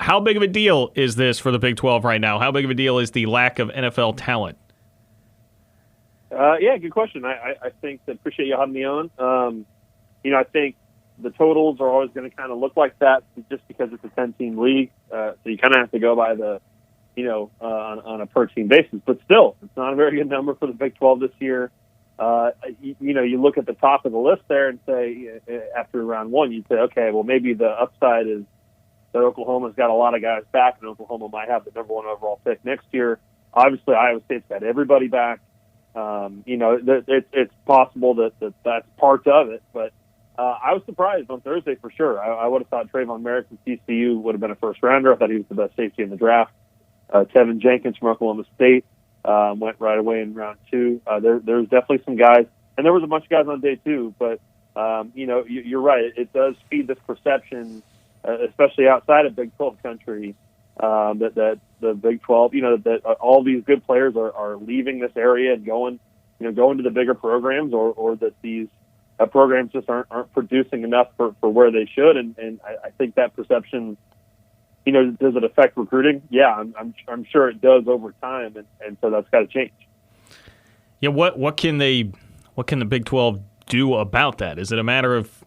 how big of a deal is this for the Big 12 right now? How big of a deal is the lack of NFL talent? Yeah, good question. I think that appreciate you having me on. I think the totals are always going to kind of look like that just because it's a 10-team league. So you kind of have to go by the, on a per-team basis. But still, it's not a very good number for the Big 12 this year. You look at the top of the list there and say, after round one, you'd say, okay, well, maybe the upside is that Oklahoma's got a lot of guys back, and Oklahoma might have the number one overall pick next year. Obviously, Iowa State's got everybody back. It's possible that that's part of it, but I was surprised on Thursday for sure. I would have thought Trayvon Merritt from TCU would have been a first rounder. I thought he was the best safety in the draft. Tevin Jenkins from Oklahoma State went right away in round two. There's definitely some guys, and there was a bunch of guys on day two, but you're right. It does feed this perception, especially outside of Big 12 country, that the Big 12, that all these good players are leaving this area and going to the bigger programs, or that these programs just aren't producing enough for where they should. And I think that perception, does it affect recruiting? Yeah, I'm sure it does over time, and so that's got to change. Yeah, what can the Big 12 do about that? Is it a matter of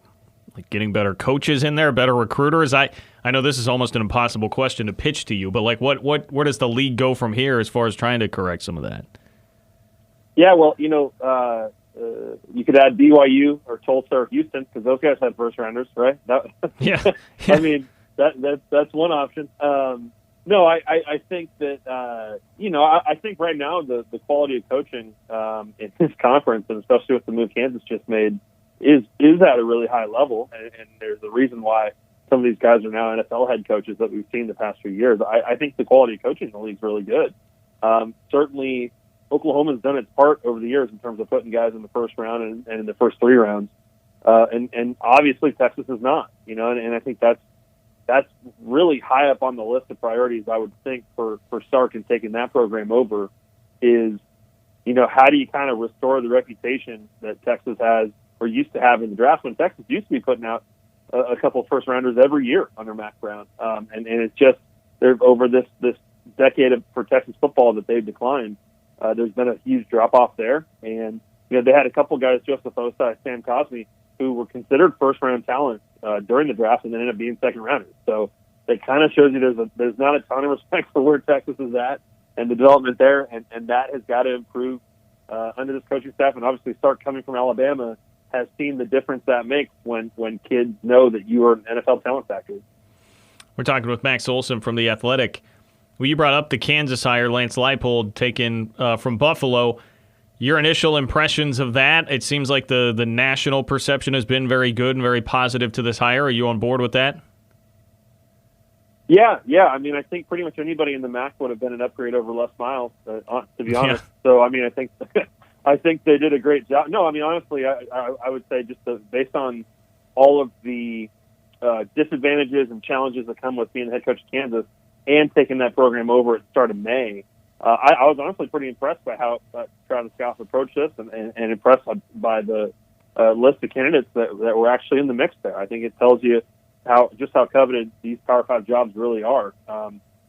getting better coaches in there, better recruiters? I know this is almost an impossible question to pitch to you, but where does the league go from here as far as trying to correct some of that? Yeah, well, you could add BYU or Tulsa or Houston because those guys have first rounders, right? Yeah. I mean, that's one option. No, I think that I think right now the quality of coaching in this conference, and especially with the move Kansas just made, is at a really high level, and there's a reason why some of these guys are now NFL head coaches that we've seen the past few years. I think the quality of coaching in the league is really good. Certainly, Oklahoma's done its part over the years in terms of putting guys in the first round and in the first three rounds, and obviously Texas is not. And I think that's really high up on the list of priorities. I would think for Sark and taking that program over is, how do you kind of restore the reputation that Texas has or used to have in the draft, when Texas used to be putting out a couple of first rounders every year under Mac Brown. And it's just over this decade for Texas football that they've declined. There's been a huge drop off there. And, they had a couple guys, Joseph Osai, Sam Cosme, who were considered first round talent during the draft and then ended up being second rounders. So it kind of shows you there's not a ton of respect for where Texas is at and the development there. And that has got to improve under this coaching staff. And obviously Sark coming from Alabama has seen the difference that makes when kids know that you are an NFL talent factory. We're talking with Max Olson from The Athletic. Well, you brought up the Kansas hire, Lance Leipold, taken from Buffalo. Your initial impressions of that? It seems like the national perception has been very good and very positive to this hire. Are you on board with that? Yeah. I mean, I think pretty much anybody in the MAC would have been an upgrade over Les Miles, to be honest. Yeah. So, I mean, I think they did a great job. No, I mean, honestly, I would say just based on all of the disadvantages and challenges that come with being the head coach of Kansas and taking that program over at the start of May, I was honestly pretty impressed by how Travis Goff approached this and impressed by the list of candidates that were actually in the mix there. I think it tells you how coveted these Power 5 jobs really are.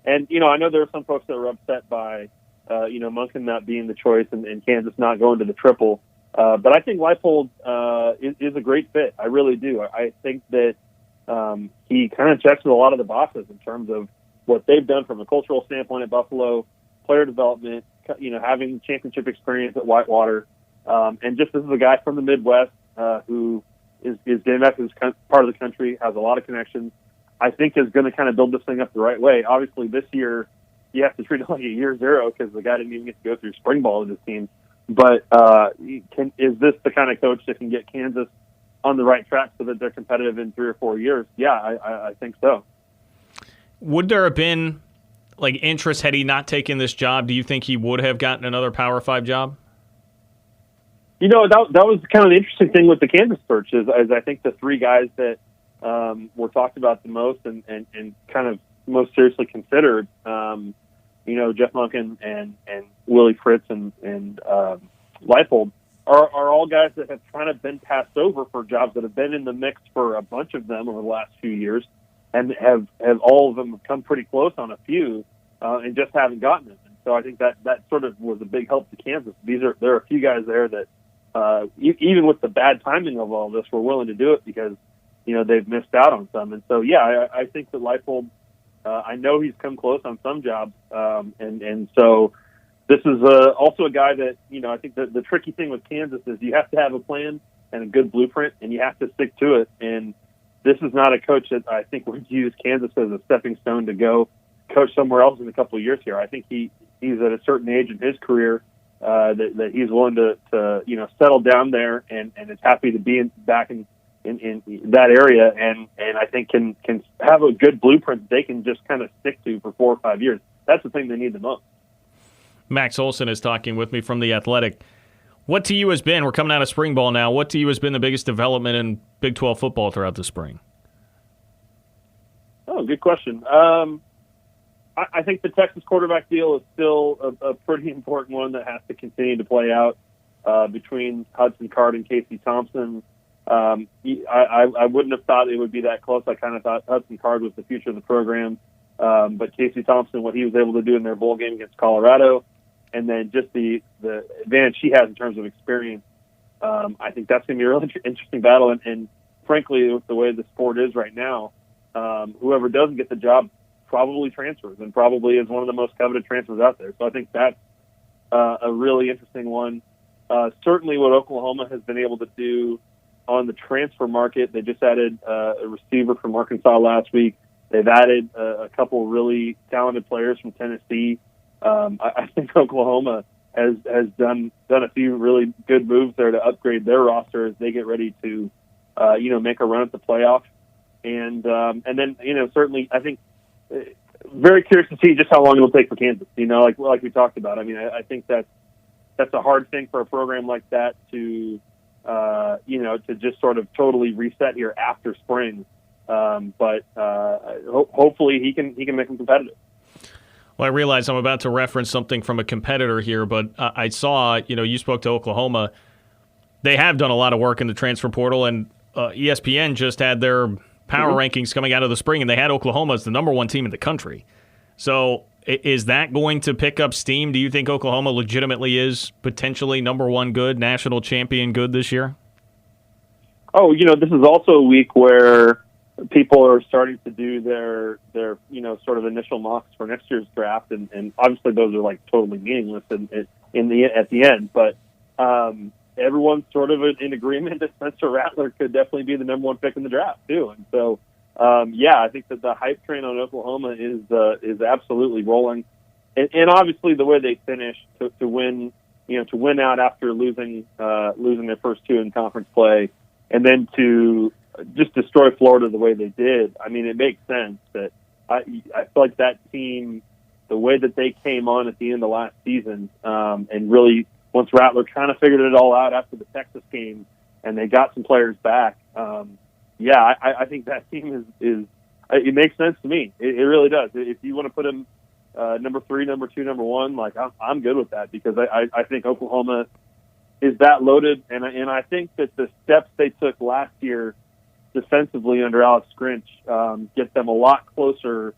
And, I know there are some folks that were upset by Monken not being the choice and Kansas not going to the triple. But I think Leipold is a great fit. I really do. I think that he kind of checks with a lot of the boxes in terms of what they've done from a cultural standpoint at Buffalo, player development, having championship experience at Whitewater. And just this is a guy from the Midwest who is getting back to this part of the country, has a lot of connections, I think is going to kind of build this thing up the right way. Obviously, this year, you have to treat it like a year zero because the guy didn't even get to go through spring ball with his team. But is this the kind of coach that can get Kansas on the right track so that they're competitive in 3 or 4 years? Yeah, I think so. Would there have been interest had he not taken this job? Do you think he would have gotten another Power 5 job? That was kind of the interesting thing with the Kansas search is I think the three guys that were talked about the most and kind of most seriously considered, Jeff Monken and Willie Fritz and Leipold are all guys that have kind of been passed over for jobs that have been in the mix for a bunch of them over the last few years. and have all of them come pretty close on a few, and just haven't gotten it. And so I think that sort of was a big help to Kansas. There are a few guys there that even with the bad timing of all this, were willing to do it because they've missed out on some. And so I think that Leipold, I know he's come close on some jobs, and so this is also a guy that I think that the tricky thing with Kansas is you have to have a plan and a good blueprint, and you have to stick to it. And this is not a coach that I think would use Kansas as a stepping stone to go coach somewhere else in a couple of years here. I think he's at a certain age in his career that he's willing to settle down there and is happy to be back in that area, and I think can have a good blueprint they can just kind of stick to for 4 or 5 years. That's the thing they need the most. Max Olson is talking with me from The Athletic. What to you has been, we're coming out of spring ball now, what to you has been the biggest development in Big 12 football throughout the spring? Oh, good question. I think the Texas quarterback deal is still a pretty important one that has to continue to play out between Hudson Card and Casey Thompson. I wouldn't have thought it would be that close. I kind of thought Hudson Card was the future of the program. But Casey Thompson, what he was able to do in their bowl game against Colorado, and then just the advantage he has in terms of experience, I think that's going to be a really interesting battle. And frankly, with the way the sport is right now, whoever doesn't get the job probably transfers and probably is one of the most coveted transfers out there. So I think that's a really interesting one. Certainly what Oklahoma has been able to do on the transfer market, they just added a receiver from Arkansas last week. They've added a couple really talented players from Tennessee. I think Oklahoma has done a few really good moves there to upgrade their roster as they get ready to make a run at the playoff. And then certainly I think very curious to see just how long it'll take for Kansas. Like we talked about. I mean, I think that's a hard thing for a program like that to to just sort of totally reset here after spring. But hopefully he can make them competitive. Well, I realize I'm about to reference something from a competitor here, but I saw, you spoke to Oklahoma. They have done a lot of work in the transfer portal, and ESPN just had their power rankings coming out of the spring, and they had Oklahoma as the number one team in the country. So is that going to pick up steam? Do you think Oklahoma legitimately is potentially number one good, national champion good this year? Oh, this is also a week where people are starting to do their sort of initial mocks for next year's draft, and obviously those are like totally meaningless at the end. But everyone's sort of in agreement that Spencer Rattler could definitely be the number one pick in the draft too. And so, I think that the hype train on Oklahoma is absolutely rolling, and obviously the way they finished to win out after losing their first two in conference play, and then to just destroy Florida the way they did. I mean, it makes sense that I feel like that team, the way that they came on at the end of last season, and really once Rattler kind of figured it all out after the Texas game, and they got some players back. I think that team is it makes sense to me. It really does. If you want to put them number 3, number 2, number 1, like I'm good with that, because I think Oklahoma is that loaded, and I think that the steps they took last year defensively under Alex Grinch get them a lot closer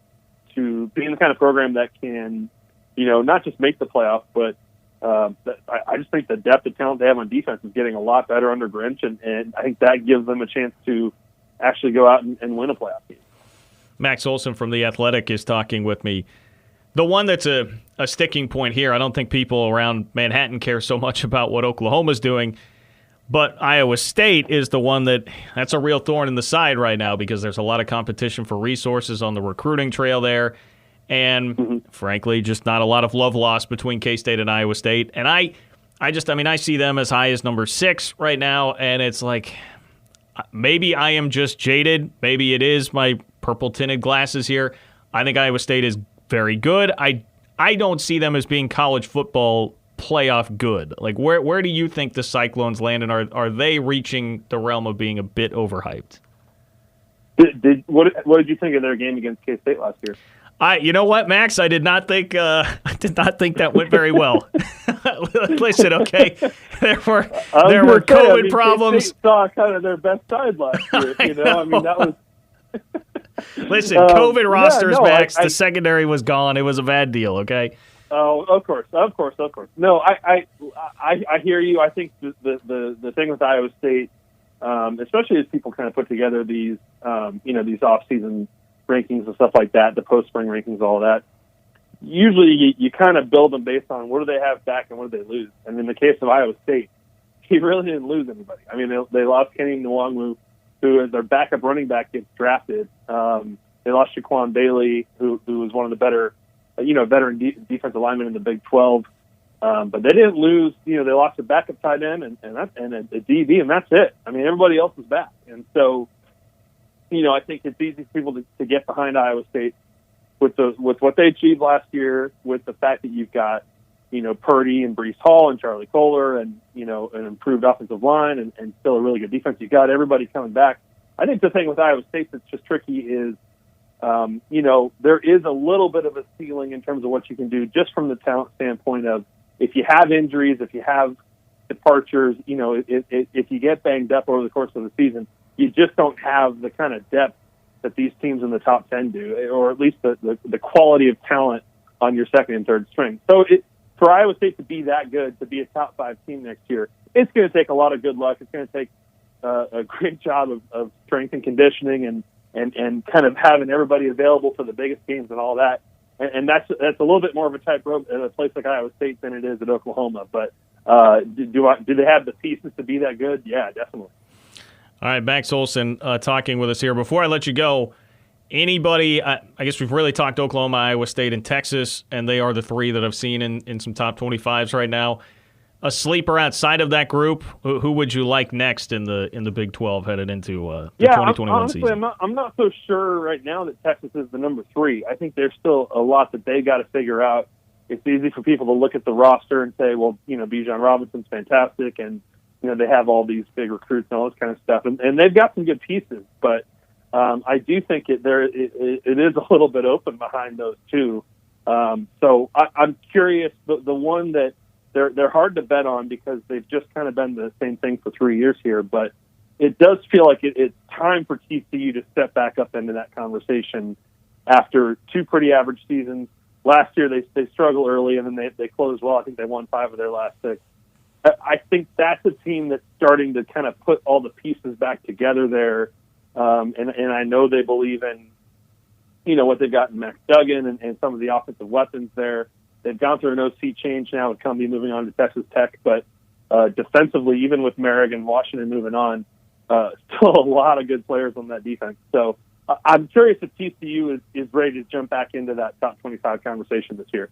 to being the kind of program that can, not just make the playoff, but I just think the depth of talent they have on defense is getting a lot better under Grinch, and I think that gives them a chance to actually go out and win a playoff game. Max Olson from The Athletic is talking with me. The one that's a sticking point here, I don't think people around Manhattan care so much about what Oklahoma's doing, but Iowa State is the one that's a real thorn in the side right now, because there's a lot of competition for resources on the recruiting trail there, and frankly, just not a lot of love lost between K-State and Iowa State. And I see them as high as number 6 right now, and it's like, maybe I am just jaded. Maybe it is my purple-tinted glasses here. I think Iowa State is very good. I don't see them as being college football playoff good. Like, where do you think the Cyclones land, and are they reaching the realm of being a bit overhyped? What did you think of their game against K-State last year? You know what, Max? I did not think that went very well. Listen, okay, there were COVID problems. K-State saw kind of their best side last year. I mean, that was. Listen, COVID rosters, no, Max. The secondary was gone. It was a bad deal. Okay. Oh, of course. No, I hear you. I think the thing with Iowa State, especially as people kind of put together these these off-season rankings and stuff like that, the post-spring rankings, all that. Usually, you kind of build them based on what do they have back and what do they lose. And in the case of Iowa State, he really didn't lose anybody. I mean, they lost Kenny Nwangwu, who is their backup running back, gets drafted. They lost Shaquan Bailey, who was one of the better, veteran defensive linemen in the Big 12. But they didn't lose. They lost a backup tight end and a DB, and that's it. I mean, everybody else is back. And so, I think it's easy for people to get behind Iowa State with what they achieved last year, with the fact that you've got, Purdy and Breece Hall and Charlie Kohler and, an improved offensive line and still a really good defense. You've got everybody coming back. I think the thing with Iowa State that's just tricky is, there is a little bit of a ceiling in terms of what you can do just from the talent standpoint of if you have injuries, if you have departures, if you get banged up over the course of the season, you just don't have the kind of depth that these teams in the top 10 do, or at least the quality of talent on your second and third string. So for Iowa State to be that good, to be a top 5 team next year, it's going to take a lot of good luck. It's going to take a great job of strength and conditioning and kind of having everybody available for the biggest games and all that. And that's a little bit more of a tightrope at a place like Iowa State than it is at Oklahoma. But do they have the pieces to be that good? Yeah, definitely. All right, Max Olson talking with us here. Before I let you go, anybody, I guess we've really talked Oklahoma, Iowa State, and Texas, and they are the 3 that I've seen in some top 25s right now. A sleeper outside of that group, who would you like next in the Big 12 headed into the 2021 honestly, season? I'm not so sure right now that Texas is the number 3. I think there's still a lot that they got to figure out. It's easy for people to look at the roster and say, well, Bijan Robinson's fantastic, and they have all these big recruits and all this kind of stuff, and they've got some good pieces. But I do think it is a little bit open behind those two. So I'm curious. The one that they're hard to bet on because they've just kind of been the same thing for 3 years here. But it does feel like it's time for TCU to step back up into that conversation after 2 pretty average seasons. Last year they struggled early, and then they closed well. I think they won 5 of their last 6. I think that's a team that's starting to kind of put all the pieces back together there. And I know they believe in, what they've got in Max Duggan and some of the offensive weapons there. They've gone through an OC change now with Cumbie moving on to Texas Tech. But defensively, even with Merrick and Washington moving on, still a lot of good players on that defense. So I'm curious if TCU is ready to jump back into that top 25 conversation this year.